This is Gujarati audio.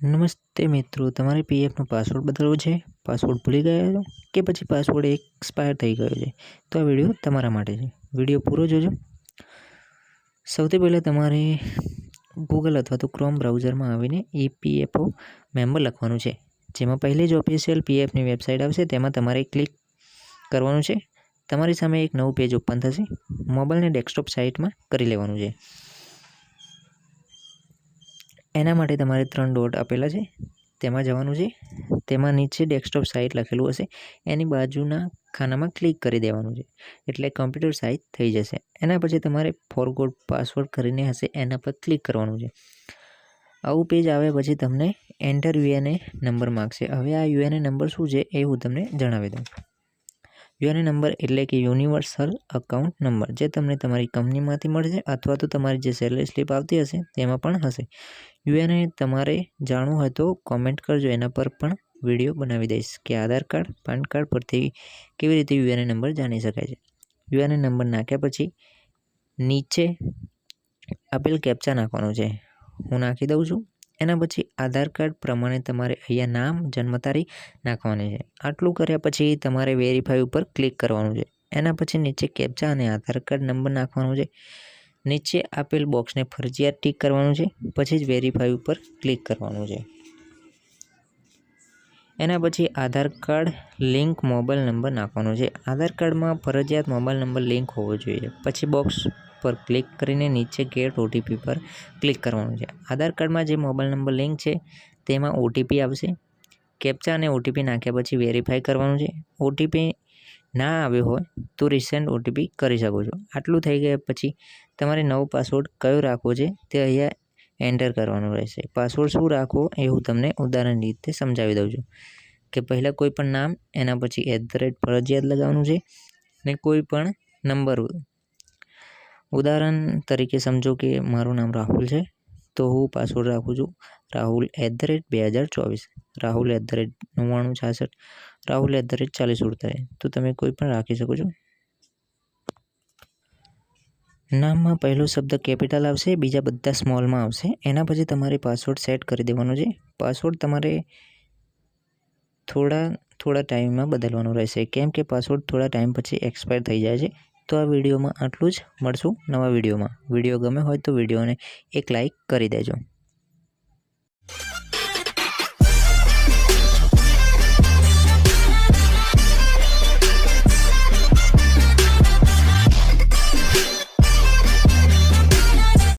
નમસ્તે મિત્રો, તમારે પીએફનો પાસવર્ડ બદલવો છે? પાસવર્ડ ભૂલી ગયા છો કે પછી પાસવર્ડ એક્સપાયર થઈ ગયો છે? તો આ વિડીયો તમારા માટે છે. વિડીયો પૂરો જોજો. સૌથી પહેલાં તમારે ગૂગલ અથવા તો ક્રોમ બ્રાઉઝરમાં આવીને ઈપીએફઓ મેમ્બર લખવાનું છે. જેમાં પહેલી જ ઓફિશિયલ પીએફની વેબસાઇટ આવશે તેમાં તમારે ક્લિક કરવાનું છે. તમારી સામે એક નવું પેજ ઓપન થશે. મોબાઈલને ડેસ્કટોપ સાઇટમાં કરી લેવાનું છે. એના માટે તમારે 3 ડોટ આપેલા છે, તેમાં જવાનું છે. તેમાં નીચે ડેસ્કટોપ સાઇટ લખેલું હશે, એની બાજુના ખાનામાં ક્લિક કરી દેવાનું છે, એટલે કમ્પ્યુટર સાઇટ થઈ જશે. એના પછી તમારે ફોરગોટ પાસવર્ડ કરીને હશે, એના પર ક્લિક કરવાનું છે. આવું પેજ આવે પછી તમને એન્ટર યુએનએ નંબર માગશે. હવે આ યુએનએ નંબર શું છે એ હું તમને જણાવી દઉં. યુએનએ નંબર એટલે કે યુનિવર્સલ અકાઉન્ટ નંબર, જે તમને તમારી કંપનીમાંથી મળશે અથવા તો તમારી જે સેલરી સ્લિપ આવતી હશે તેમાં પણ હશે. યુએનએ તમારે જાણવું હોય તો કોમેન્ટ કરજો, એના પર પણ વિડીયો બનાવી દઈશ કે આધાર કાર્ડ, પાન કાર્ડ પરથી કેવી રીતે યુએનએ નંબર જાણી શકાય છે. યુએનએ નંબર નાખ્યા પછી નીચે આપેલ કેપ્ચા નાખવાનું છે. હું નાખી દઉં છું. એના પછી આધાર કાર્ડ પ્રમાણે તમારે અહીંયા નામ, જન્મ તારીખ નાખવાની છે. આટલું કર્યા પછી તમારે વેરીફાઈ ઉપર ક્લિક કરવાનું છે. એના પછી નીચે કેપ્ચા અને આધાર કાર્ડ નંબર નાખવાનો છે. નીચે આપેલ બોક્સને ફરજિયાત ટીક કરવાનું છે. પછી જ વેરીફાઈ ઉપર ક્લિક કરવાનું છે. એના પછી આધાર કાર્ડ લિંક મોબાઈલ નંબર નાખવાનો છે. આધાર કાર્ડમાં ફરજિયાત મોબાઈલ નંબર લિંક હોવો જોઈએ. પછી બોક્સ પર ક્લિક કરીને નીચે ગેટ ઓટીપી પર ક્લિક કરવાનું છે. આધાર કાર્ડમાં જે મોબાઈલ નંબર લિંક છે તેમાં ઓટીપી આવશે. કેપ્ચા અને ઓટીપી નાખ્યા પછી વેરીફાઈ કરવાનું છે. ઓટીપી ના આવ્યો હોય તો રિસેન્ટ ઓટીપી કરી શકો છો. આટલું થઈ ગયા પછી તમારે નવો પાસવર્ડ કયો રાખવો છે તે અહીંયા એન્ટર કરવાનું રહેશે. પાસવર્ડ શું રાખવો એ હું તમને ઉદાહરણ રીતે સમજાવી દઉં છું કે પહેલાં કોઈ પણ નામ, એના પછી @ ફરજિયાત લગાવવાનું છે ને કોઈ પણ નંબર. ઉદાહરણ તરીકે સમજો કે મારું નામ રાહુલ છે, તો હું પાસવર્ડ રાખું છું રાહુલ @2024, રાહુલ @9966, રાહુલ @4048. તો તમે કોઈ પણ રાખી શકો છો. નામમાં પહેલો શબ્દ કેપિટલ આવશે, બીજા બધા સ્મોલમાં આવશે. એના પછી તમારે પાસવર્ડ સેટ કરી દેવાનો છે. પાસવર્ડ તમારે થોડા ટાઈમમાં બદલવાનું રહેશે, કેમ કે પાસવર્ડ થોડા ટાઈમ પછી એક્સપાયર થઈ જાય છે. તો આ વિડીયોમાં આટલું જ. મળશું નવા વિડીયોમાં. વિડીયો ગમે હોય તો વિડીયોને એક લાઈક કરી દેજો.